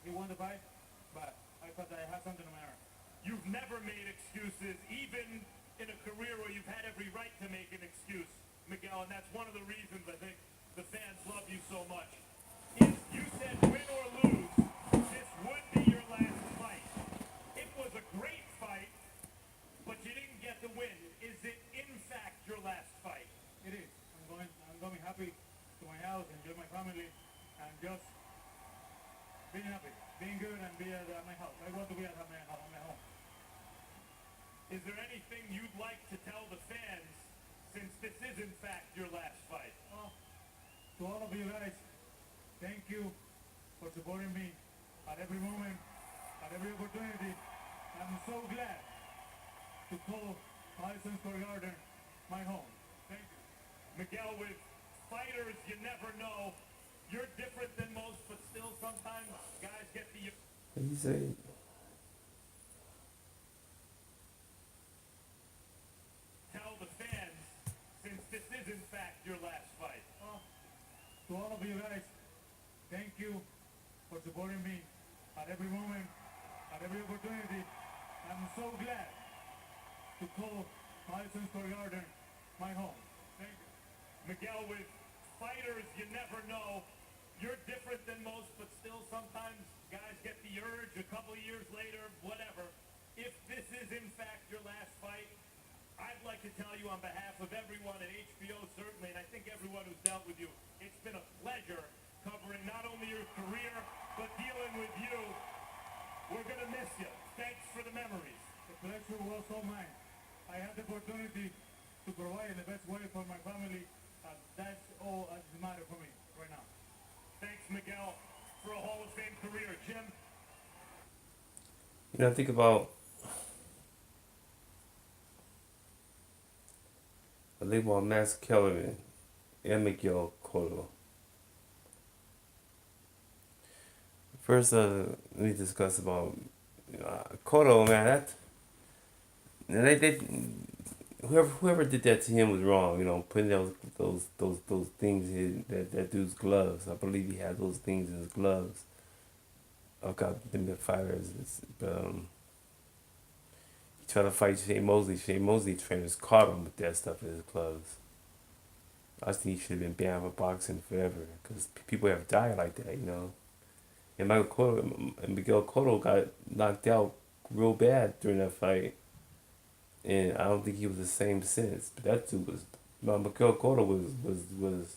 he won the fight, but I thought that I had something on my arm. You've never made excuses, even in a career where you've had every right to make an excuse, Miguel, and that's one of the reasons I think the fans love you so much. Is you said win or lose, this would be your last fight. It was a great fight, but you didn't get the win. Is it in fact your last fight? It is. I'm going happy to my house, enjoy my family, and just being happy, being good, and be at my house. I want to be at my home. Is there anything you'd like to tell the fans since this is in fact your last fight? To all of you guys, thank you for supporting me at every moment, at every opportunity. I'm so glad to call Madison Square Garden my home. Thank you. Miguel, with fighters, you never know. You're different than most, but still sometimes guys get the... What do you say? Tell the fans, since this is in fact your last fight. To all of you guys, thank you for supporting me at every moment, at every opportunity. I'm so glad to call Madison Square Garden my home. Thank you. Miguel, with fighters, you never know. You're different than most, but still sometimes guys get the urge a couple of years later, whatever. If this is in fact your last fight, I'd like to tell you on behalf of everyone at HBO, certainly, and I think everyone who's dealt with you, it's been a pleasure covering not only your career, but dealing with you. We're going to miss you. Thanks for the memories. The pleasure was all mine. I had the opportunity to provide in the best way for my family, and that's all that matters for me right now. Thanks, Miguel, for a Hall of Fame career. Jim? I think about Max Kellerman and Miguel Cotto. First, let me discuss about Cotto, man. Whoever did that to him was wrong. Putting those things in that dude's gloves. I believe he had those things in his gloves. I've got them fighters, but he tried to fight Shane Mosley. Shane Mosley trainers caught him with that stuff in his gloves. I think he should have been banned from boxing forever because people have died like that. And Miguel Cotto got knocked out real bad during that fight, and I don't think he was the same since. But that dude was, Miguel Cotto was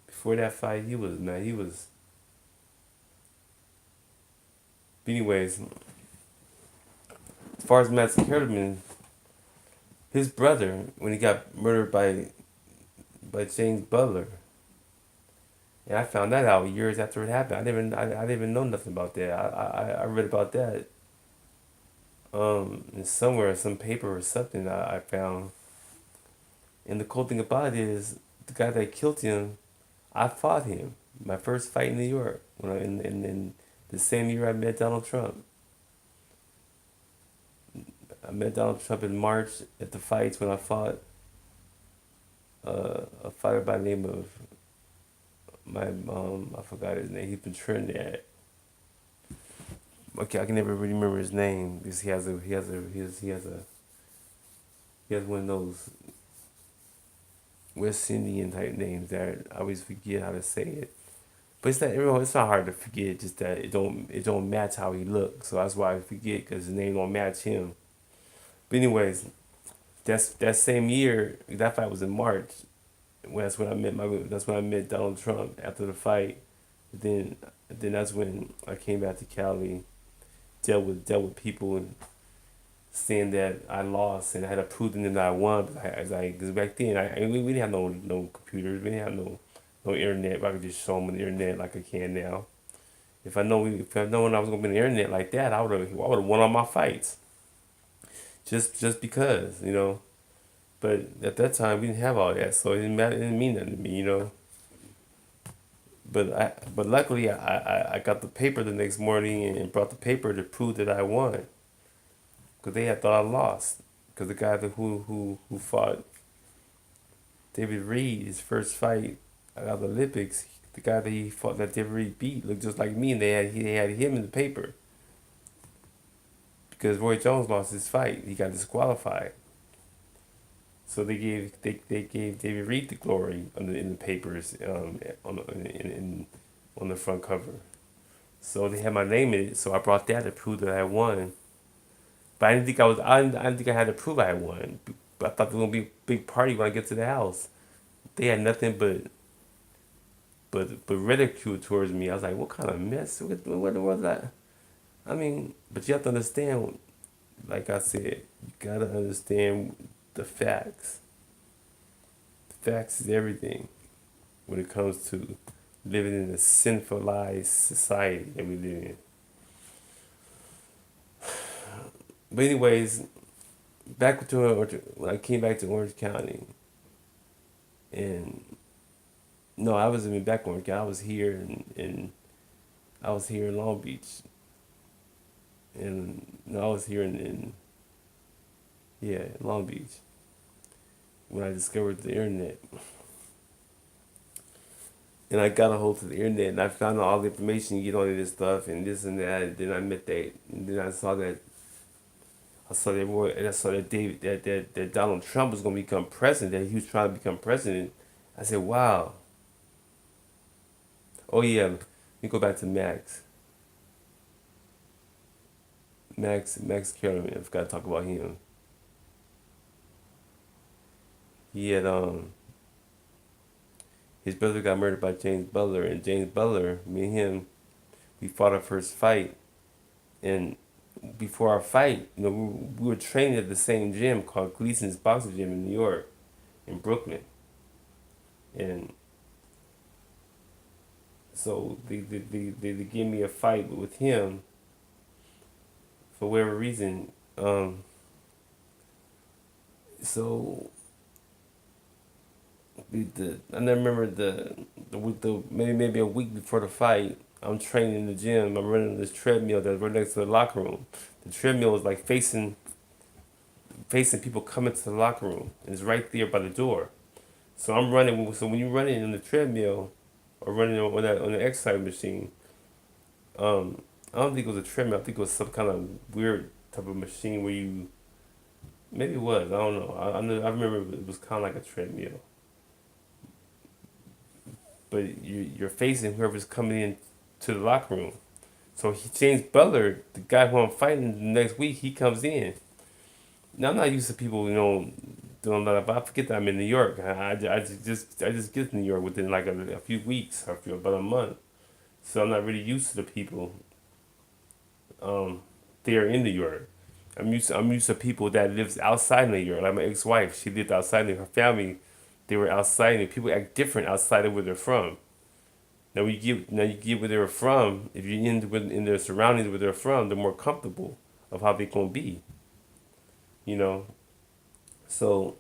before that fight. He was. But anyways, as far as Matt Kellerman, his brother, when he got murdered by James Butler, and I found that out years after it happened. I didn't even know nothing about that. I read about that in somewhere, some paper or something I found. And the cool thing about it is the guy that killed him, I fought him. My first fight in New York, in the same year I met Donald Trump. I met Donald Trump in March at the fights when I fought a fighter by the name of I forgot his name. He's been Trinidad. Okay, I can never really remember his name because he has one of those West Indian type names that I always forget how to say it. But it's not hard to forget. Just that it don't match how he looks. So that's why I forget because his name don't match him. But anyways, that same year that fight was in March. That's when I met Donald Trump after the fight. Then that's when I came back to Cali, dealt with people and saying that I lost and I had to prove to them that I won. Because back then we didn't have no computers, we didn't have no internet. But I could just show them on the internet like I can now. If I known I was gonna be on the internet like that, I would have won all my fights. Just because. But at that time, we didn't have all that, so it didn't matter. It didn't mean nothing to me. But luckily, I got the paper the next morning and brought the paper to prove that I won, because they had thought I lost. Because the guy who fought David Reed, his first fight out of the Olympics, the guy that he fought that Devery beat looked just like me, and they had him in the paper because Roy Jones lost his fight. He got disqualified. So they gave David Reed the glory in the papers on the front cover. So they had my name in it. So I brought that to prove that I won. But I didn't think I had to prove I had won. But I thought there was gonna be a big party when I get to the house. They had nothing but ridicule towards me. I was like, what kind of mess? What in the world is that? I mean, but you have to understand, like I said, you gotta understand the facts. The facts is everything when it comes to living in a sinfulized society that we live in. But anyways, back to when I came back to Orange County, and no, I wasn't even back in Orange County. I was here I was here in Long Beach, and no, I was here in yeah, Long Beach when I discovered the internet. And I got a hold of the internet, and I found out all the information you get on this stuff and this and that. And then I met that, and then I saw that that Donald Trump was gonna become president. That he was trying to become president. I said, wow. Oh yeah, let me go back to Max Kellerman. I forgot to talk about him. He had his brother got murdered by James Butler, and James Butler, me and him, we fought our first fight, and before our fight, we were training at the same gym called Gleason's Boxing Gym in New York, in Brooklyn, and so they gave me a fight with him for whatever reason. So I remember maybe a week before the fight, I'm training in the gym. I'm running on this treadmill that's right next to the locker room. The treadmill is like facing people coming to the locker room, and it's right there by the door. So I'm running. So when you're running on the treadmill or running on the exercise machine, I don't think it was a treadmill. I think it was some kind of weird type of machine where you maybe it was. I don't know. I remember it was kind of like a treadmill, but you're facing whoever's coming in to the locker room. So James Butler, the guy who I'm fighting the next week, he comes in. Now I'm not used to people, doing that, but I forget that I'm in New York. I just get to New York within like a few weeks, or about a month. So I'm not really used to the people there in New York. I'm used to people that lives outside New York. Like my ex-wife, she lived outside. Her family, they were outside. And people act different outside of where they're from. Now you get where they're from. If you're in their surroundings where they're from, they're more comfortable of how they're gonna be. You know. So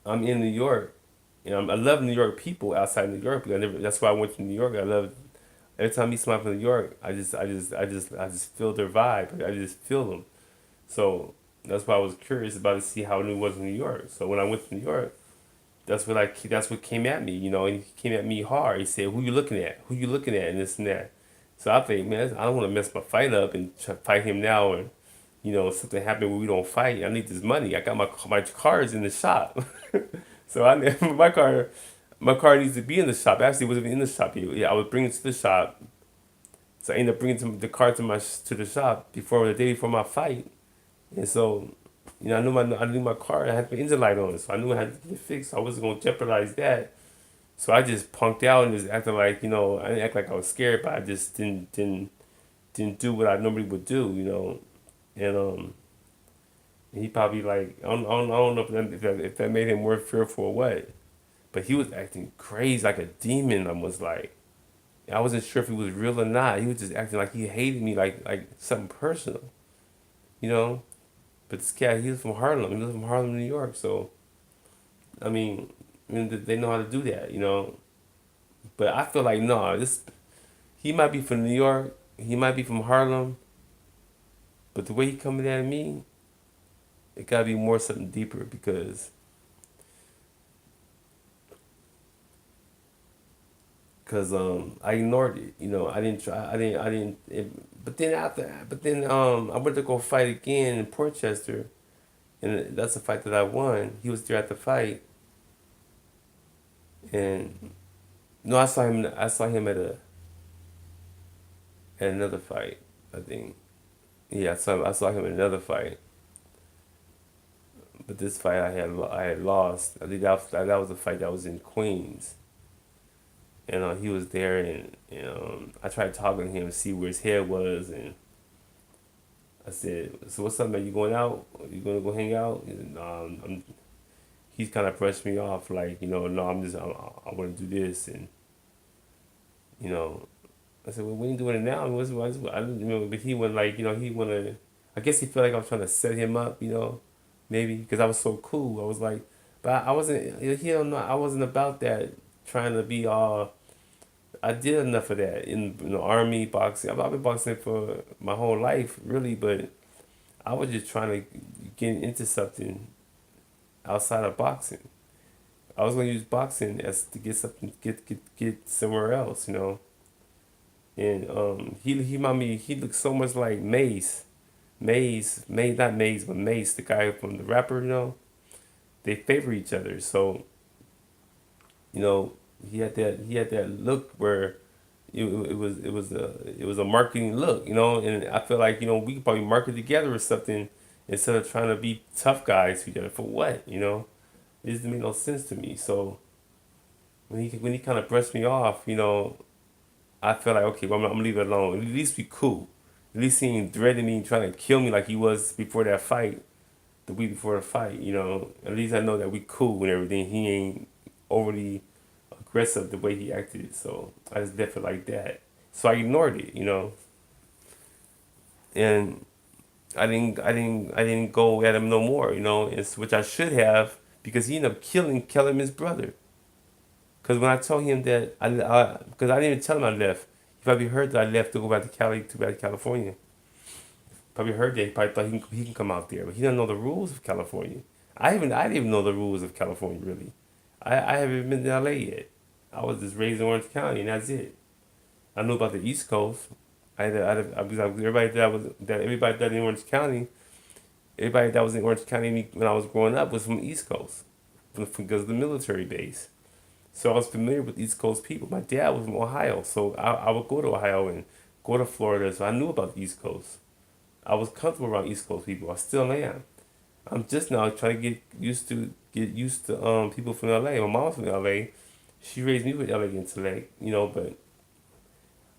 I'm in New York, and I love New York people outside New York. Because that's why I went to New York. I love every time I meet somebody from New York. I just feel their vibe. I just feel them. So that's why I was curious about to see how it was in New York. So when I went to New York, that's what came at me, and he came at me hard. He said, "Who you looking at? Who you looking at?" And this and that. So I think, man, I don't want to mess my fight up and try to fight him now, and something happened where we don't fight. I need this money. I got my cars in the shop, so my car needs to be in the shop. Actually, it wasn't even in the shop. Yeah, I was bringing it to the shop. So I ended up bringing the car to the shop the day before my fight, and so. I knew my car. I had the engine light on, so I knew I had to get it fixed. So I wasn't gonna jeopardize that. So I just punked out and just acted like I didn't act like I was scared, but I just didn't do what I normally would do. And he probably like I don't know if that made him more fearful or what, but he was acting crazy like a demon. Almost like I wasn't sure if he was real or not. He was just acting like he hated me, like something personal, you know. But this cat, he was from Harlem. He was from Harlem, New York. So, they know how to do that. But I feel like, no, he might be from New York. He might be from Harlem. But the way he coming at me, it got to be more something deeper because cause I ignored it. You know, I didn't try. I didn't. But then I went to go fight again in Portchester, and that's a fight that I won. He was there at the fight, and no, I saw him. I saw him at another fight. I think. Yeah, I saw him in another fight. But this fight I had lost. I think that was a fight that was in Queens, and he was there, and I tried talking to him to see where his head was, and I said, "So what's up, man? You going out? You gonna go hang out?" And, he's kind of brushed me off, like, no, I want to do this, and you know, I said, "Well, we ain't doing it now." I didn't remember, but he went like, he wanna. I guess he felt like I was trying to set him up, maybe because I was so cool. I was like, but I wasn't. He don't know. I wasn't about that. Trying to be all. I did enough of that in the army boxing. I've been boxing for my whole life, really, but I was just trying to get into something outside of boxing. I was gonna use boxing as to get something, get somewhere else, And he reminded me. He looked so much like Maze, not Maze, but Mace, the guy from the rapper. They favor each other. So you know, he had that look where it was a marketing look. And I feel like we could probably market together or something instead of trying to be tough guys together for what. It just made no sense to me. So when he kind of brushed me off, I felt like, okay, well, I'm gonna leave it alone. At least be cool. At least he ain't threatening me, trying to kill me like he was before that fight, the week before the fight. At least I know that we cool and everything. He ain't overly aggressive the way he acted. So I just left it like that. So I ignored it. And I didn't go at him no more. Which I should have, because he ended up killing Kellerman's brother. Because when I told him that because I didn't even tell him I left. He probably heard that I left to go back to California. Probably heard that. He probably thought he can come out there, but he doesn't know the rules of California. I didn't even know the rules of California really. I haven't been to LA yet. I was just raised in Orange County, and that's it. I knew about the East Coast. Because everybody that in Orange County, everybody that was in Orange County when I was growing up was from the East Coast, because of the military base. So I was familiar with East Coast people. My dad was from Ohio, so I would go to Ohio and go to Florida, so I knew about the East Coast. I was comfortable around East Coast people. I still am. I'm just now trying to get used to people from LA. My mom's from LA. She raised me with LA intellect, but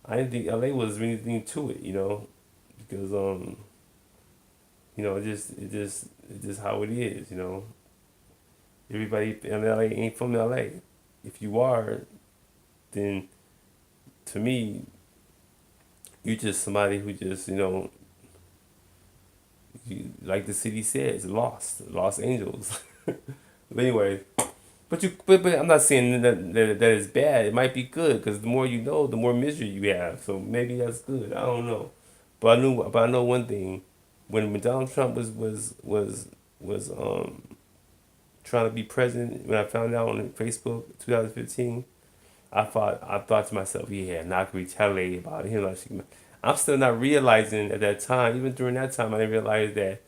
I didn't think LA was anything to it, because it just how it is. Everybody in LA ain't from LA. If you are, then to me, you're just somebody who just, like the city says, lost, Los Angeles. But anyway, but I'm not saying that is bad. It might be good, because the more you know, the more misery you have. So maybe that's good. I don't know, but I know one thing: when Donald Trump was trying to be president, when I found out on Facebook 2015, I thought to myself, yeah, not gonna retaliate about him. I'm still not realizing at that time, even during that time, I didn't realize that,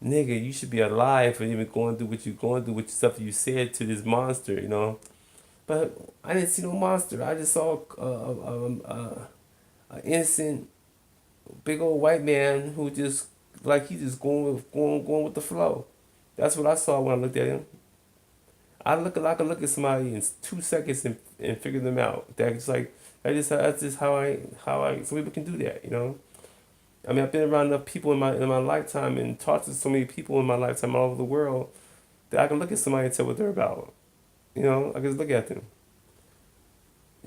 nigga, you should be alive for even going through what you're going through with the stuff you said to this monster. But I didn't see no monster. I just saw a innocent big old white man who just like he just going with the flow. That's what I saw when I looked at him. I could look at somebody in 2 seconds and figure them out. That's just how I some people can do that. I mean, I've been around enough people in my lifetime and talked to so many people in my lifetime all over the world that I can look at somebody and tell what they're about. I can just look at them.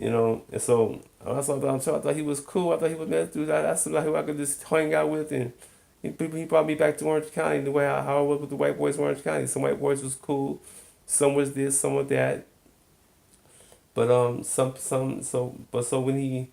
And so I saw Donald Trump. I thought he was cool. I thought he was nice dude. That's somebody who I could just hang out with, and he brought me back to Orange County the way how I was with the white boys in Orange County. Some white boys was cool, some was this, some was that. But so when he